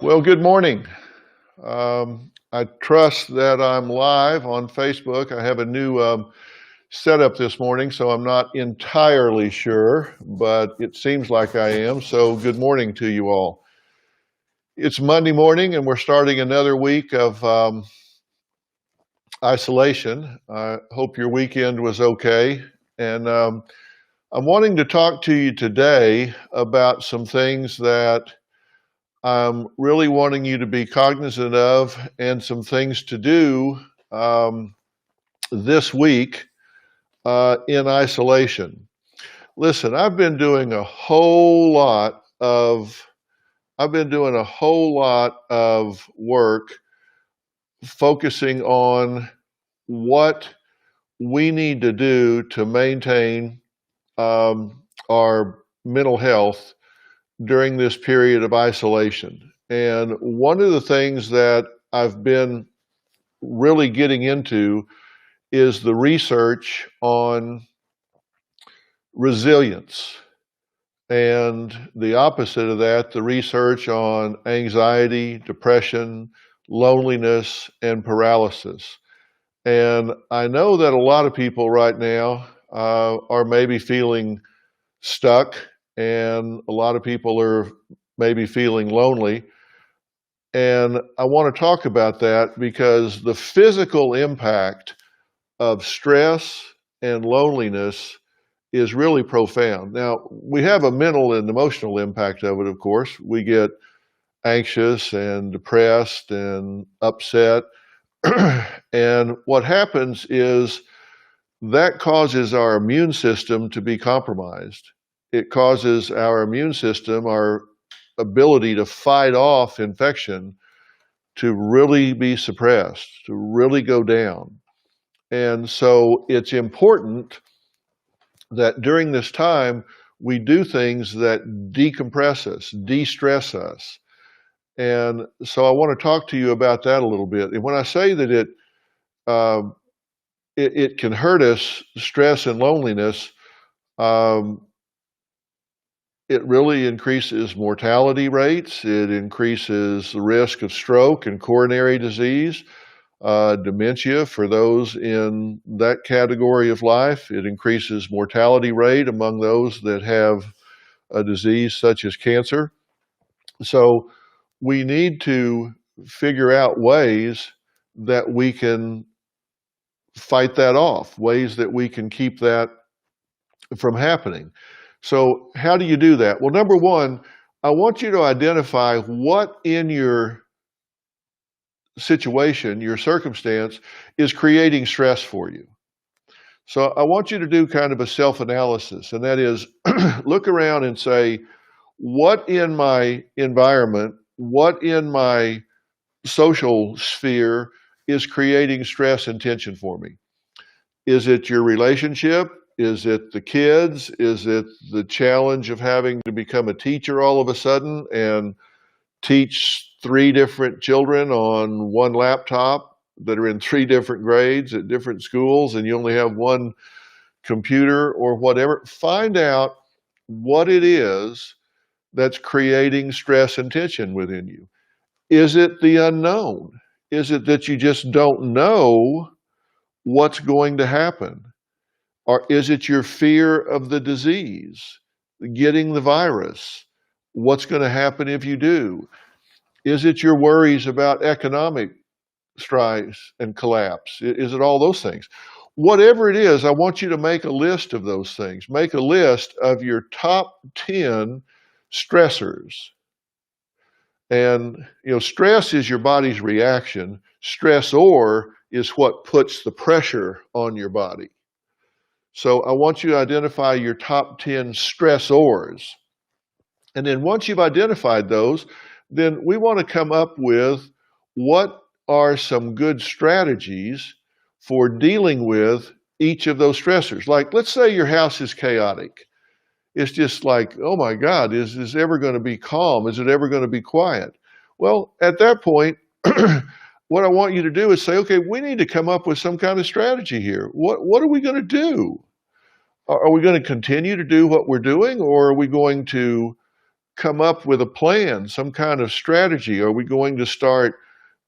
Well, good morning. I trust that I'm live on Facebook. I have a new setup this morning, so I'm not entirely sure, but it seems like I am. So, good morning to you all. It's Monday morning, and we're starting another week of isolation. I hope your weekend was okay. And I'm wanting to talk to you today about some things that I'm really wanting you to be cognizant of and some things to do um, this week in isolation. Listen, I've been doing a whole lot of work focusing on what we need to do to maintain our mental health during this period of isolation. And one of the things that I've been really getting into is the research on resilience. And the opposite of that, the research on anxiety, depression, loneliness, and paralysis. And I know that a lot of people right now are maybe feeling stuck, and a lot of people are maybe feeling lonely. And I want to talk about that because the physical impact of stress and loneliness is really profound. Now, we have a mental and emotional impact of it, of course. We get anxious and depressed and upset. And what happens is that causes our immune system to be compromised. It causes our immune system, our ability to fight off infection, to really be suppressed, to really go down. And so it's important that during this time we do things that decompress us, de-stress us. And so I want to talk to you about that a little bit. And when I say that um, it can hurt us, stress and loneliness, um, it really increases mortality rates. It increases the risk of stroke and coronary disease, dementia for those in that category of life. It increases mortality rate among those that have a disease such as cancer. So we need to figure out ways that we can fight that off, ways that we can keep that from happening. So, how do you do that? Well, number one, I want you to identify what in your situation, your circumstance, is creating stress for you. So, I want you to do kind of a self analysis, and that is look around and say, what in my environment, what in my social sphere is creating stress and tension for me? Is it your relationship? Is it the kids? Is it the challenge of having to become a teacher all of a sudden and teach three different children on one laptop that are in three different grades at different schools and you only have one computer or whatever? Find out what it is that's creating stress and tension within you. Is it the unknown? Is it that you just don't know what's going to happen? Or is it your fear of the disease, getting the virus? What's going to happen if you do? Is it your worries about economic strife and collapse? Is it all those things? Whatever it is, I want you to make a list of those things. Make a list of your top 10 stressors. And, stress is your body's reaction. Stressor is what puts the pressure on your body. So I want you to identify your top 10 stressors. And then once you've identified those, then we want to come up with what are some good strategies for dealing with each of those stressors. Like, let's say your house is chaotic. It's just like, oh my God, is this ever going to be calm? Is it ever going to be quiet? Well, at that point, what I want you to do is say, okay, we need to come up with some kind of strategy here. What are we going to do? Are we going to continue to do what we're doing, or are we going to come up with a plan, some kind of strategy? Are we going to start,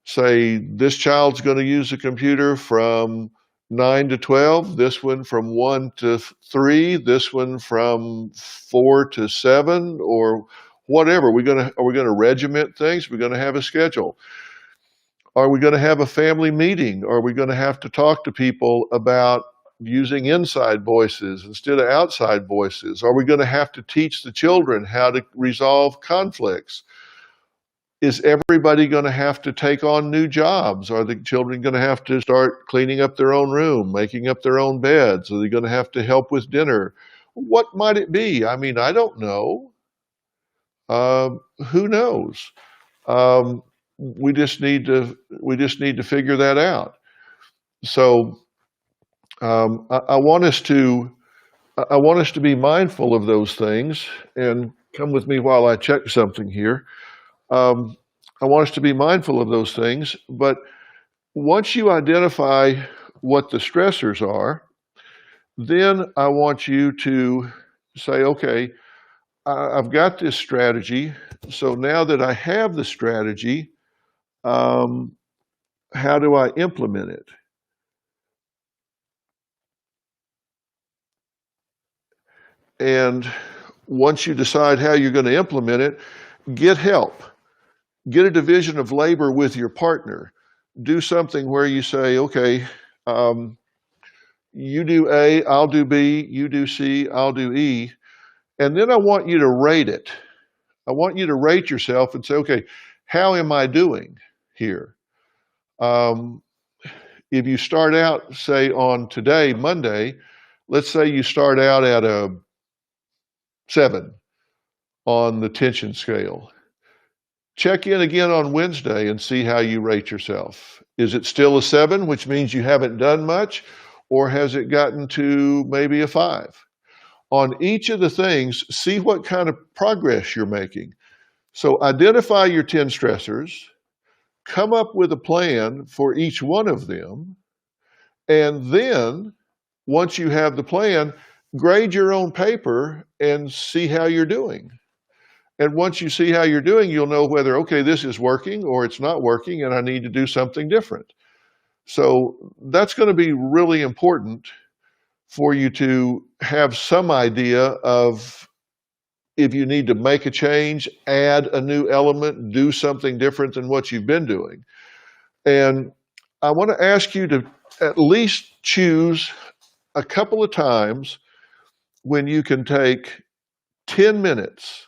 say, this child's going to use the computer from 9 to 12, this one from 1 to 3, this one from 4 to 7, or whatever? Are we going to regiment things? We're going to have a schedule. Are we going to have a family meeting? Are we going to have to talk to people about using inside voices instead of outside voices? Are we going to have to teach the children how to resolve conflicts? Is everybody going to have to take on new jobs? Are the children going to have to start cleaning up their own room, making up their own beds? Are they going to have to help with dinner? What might it be? I mean, I don't know. Who knows? Um, we just need to figure that out. So I want us to be mindful of those things. And come with me while I check something here. I want us to be mindful of those things. But once you identify what the stressors are, then I want you to say, okay, I've got this strategy. So now that I have the strategy, how do I implement it? And once you decide how you're going to implement it, get help. Get a division of labor with your partner. Do something where you say, okay, you do A, I'll do B, you do C, I'll do E. And then I want you to rate it. I want you to rate yourself and say, okay, how am I doing here? If you start out, say, on today, Monday, let's say you start out at a 7 on the tension scale. Check in again on Wednesday and see how you rate yourself. Is it still a 7, which means you haven't done much, or has it gotten to maybe a 5? On each of the things, see what kind of progress you're making. So identify your 10 stressors, come up with a plan for each one of them, and then once you have the plan, grade your own paper and see how you're doing. And once you see how you're doing, you'll know whether, okay, this is working or it's not working and I need to do something different. So that's going to be really important for you to have some idea of if you need to make a change, add a new element, do something different than what you've been doing. And I want to ask you to at least choose a couple of times when you can take 10 minutes.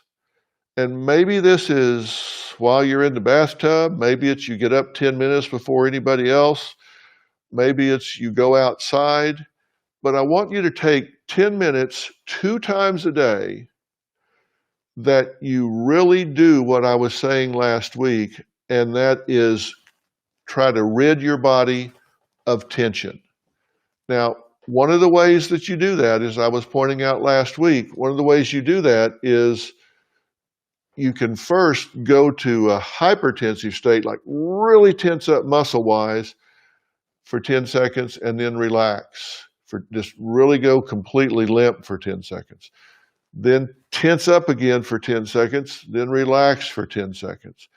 And maybe this is while you're in the bathtub. Maybe it's you get up 10 minutes before anybody else. Maybe it's you go outside. But I want you to take 10 minutes 2 times a day that you really do what I was saying last week, and that is try to rid your body of tension. Now, one of the ways that you do that, as I was pointing out last week, one of the ways you do that is you can first go to a hypertensive state, like really tense up muscle-wise for 10 seconds and then relax. Just really go completely limp for 10 seconds. Then tense up again for 10 seconds, then relax for 10 seconds.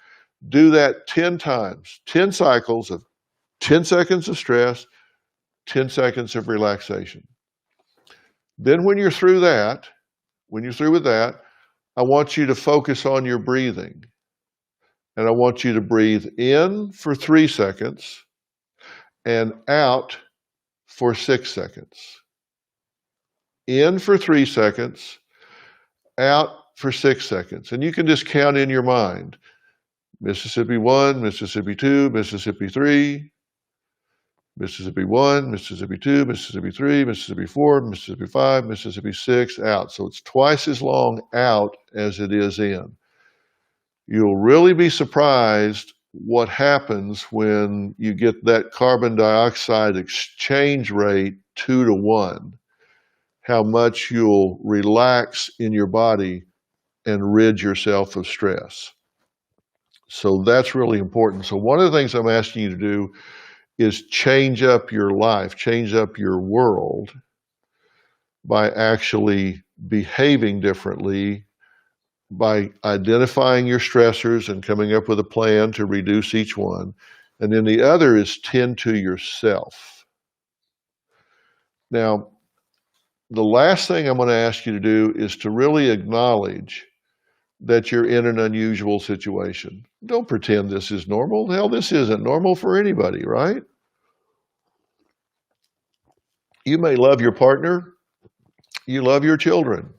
Do that 10 times, 10 cycles of 10 seconds of stress, 10 seconds of relaxation. Then when you're through with that, I want you to focus on your breathing. And I want you to breathe in for 3 seconds and out for 6 seconds. In for 3 seconds, out for 6 seconds. And you can just count in your mind. Mississippi 1, Mississippi 2, Mississippi 3, Mississippi 1, Mississippi 2, Mississippi 3, Mississippi 4, Mississippi 5, Mississippi 6, out. So it's twice as long out as it is in. You'll really be surprised what happens when you get that carbon dioxide exchange rate 2 to 1, how much you'll relax in your body and rid yourself of stress. So that's really important. So one of the things I'm asking you to do is change up your life, change up your world by actually behaving differently by identifying your stressors and coming up with a plan to reduce each one. And then the other is tend to yourself. Now, the last thing I'm going to ask you to do is to really acknowledge that you're in an unusual situation. Don't pretend this is normal. Hell, this isn't normal for anybody, right? You may love your partner, you love your children,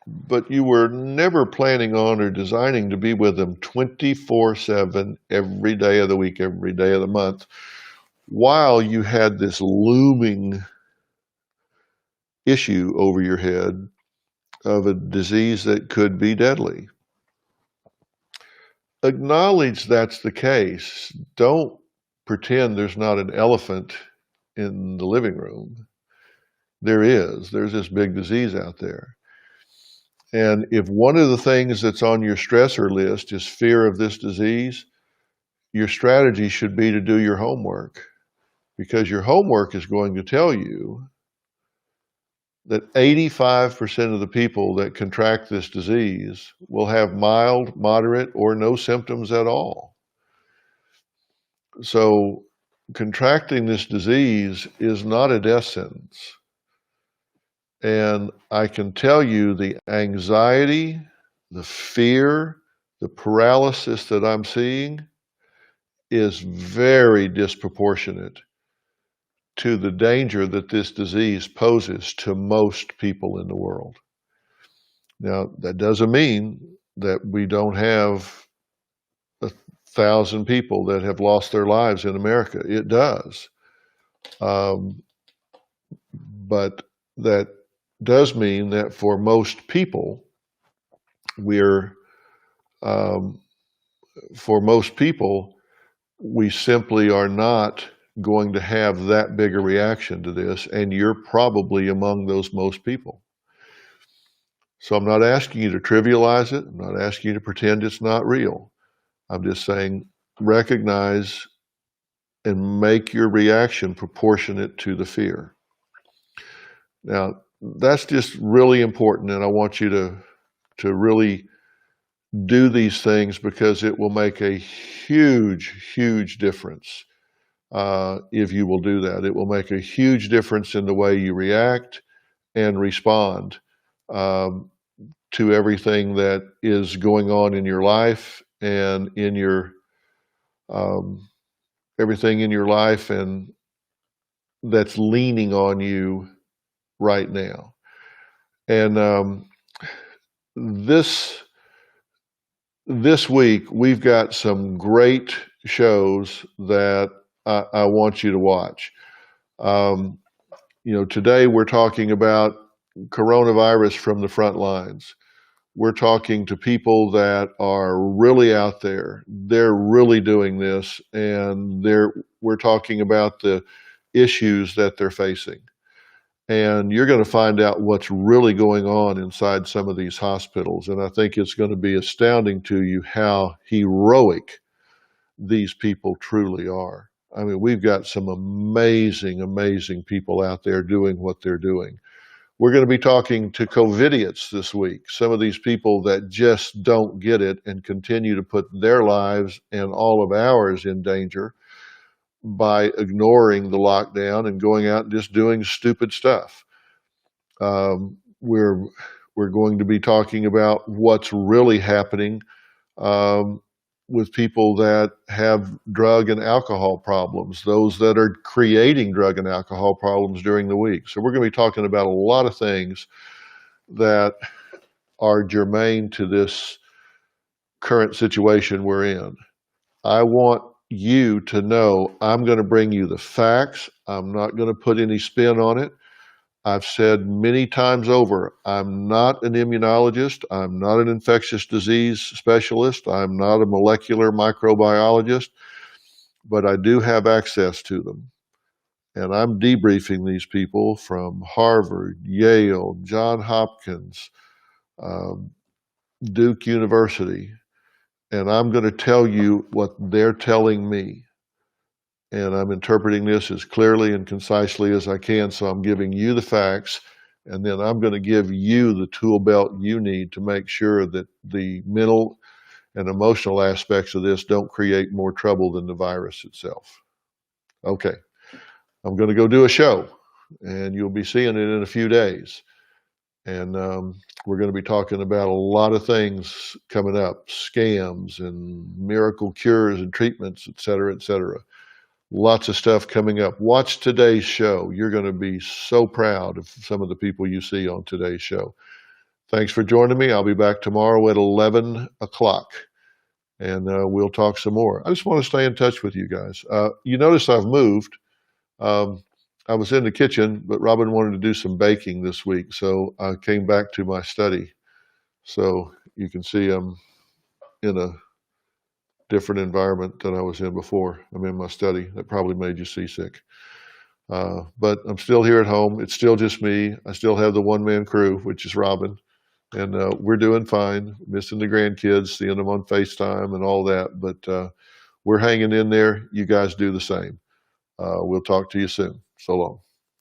but you were never planning on or designing to be with them 24/7, every day of the week, every day of the month, while you had this looming issue over your head of a disease that could be deadly. Acknowledge that's the case. Don't pretend there's not an elephant in the living room. There is. There's this big disease out there. And if one of the things that's on your stressor list is fear of this disease, your strategy should be to do your homework, because your homework is going to tell you that 85% of the people that contract this disease will have mild, moderate, or no symptoms at all. So contracting this disease is not a death sentence. And I can tell you the anxiety, the fear, the paralysis that I'm seeing is very disproportionate to the danger that this disease poses to most people in the world. Now, that doesn't mean that we don't have 1,000 people that have lost their lives in America. It does. But that does mean that for most people, we simply are not going to have that big a reaction to this, and you're probably among those most people. So I'm not asking you to trivialize it. I'm not asking you to pretend it's not real. I'm just saying recognize and make your reaction proportionate to the fear. Now, that's just really important, and I want you to really do these things, because it will make a huge, huge difference if you will do that. It will make a huge difference in the way you react and respond to everything that is going on in your life and in your everything in your life and that's leaning on you right now. And this week we've got some great shows that I want you to watch. Today we're talking about coronavirus from the front lines. We're talking to people that are really out there. They're really doing this, and we're talking about the issues that they're facing. And you're going to find out what's really going on inside some of these hospitals. And I think it's going to be astounding to you how heroic these people truly are. I mean, we've got some amazing, amazing people out there doing what they're doing. We're going to be talking to COVIDiots this week, some of these people that just don't get it and continue to put their lives and all of ours in danger by ignoring the lockdown and going out and just doing stupid stuff. We're going to be talking about what's really happening with people that have drug and alcohol problems, those that are creating drug and alcohol problems during the week. So we're going to be talking about a lot of things that are germane to this current situation we're in. I want you to know I'm going to bring you the facts. I'm not going to put any spin on it. I've said many times over, I'm not an immunologist. I'm not an infectious disease specialist. I'm not a molecular microbiologist, but I do have access to them. And I'm debriefing these people from Harvard, Yale, Johns Hopkins, Duke University. And I'm going to tell you what they're telling me. And I'm interpreting this as clearly and concisely as I can. So I'm giving you the facts, And then I'm going to give you the tool belt you need to make sure that the mental and emotional aspects of this don't create more trouble than the virus itself. Okay, I'm going to go do a show, and you'll be seeing it in a few days. And we're going to be talking about a lot of things coming up, scams and miracle cures and treatments, et cetera, et cetera. Lots of stuff coming up. Watch today's show. You're going to be so proud of some of the people you see on today's show. Thanks for joining me. I'll be back tomorrow at 11 o'clock, and we'll talk some more. I just want to stay in touch with you guys. You notice I've moved. Um, I was in the kitchen, but Robin wanted to do some baking this week, so I came back to my study. So you can see I'm in a different environment than I was in before. I'm in my study. That probably made you seasick. But I'm still here at home. It's still just me. I still have the one-man crew, which is Robin, and we're doing fine. Missing the grandkids, seeing them on FaceTime and all that, but we're hanging in there. You guys do the same. We'll talk to you soon. So long.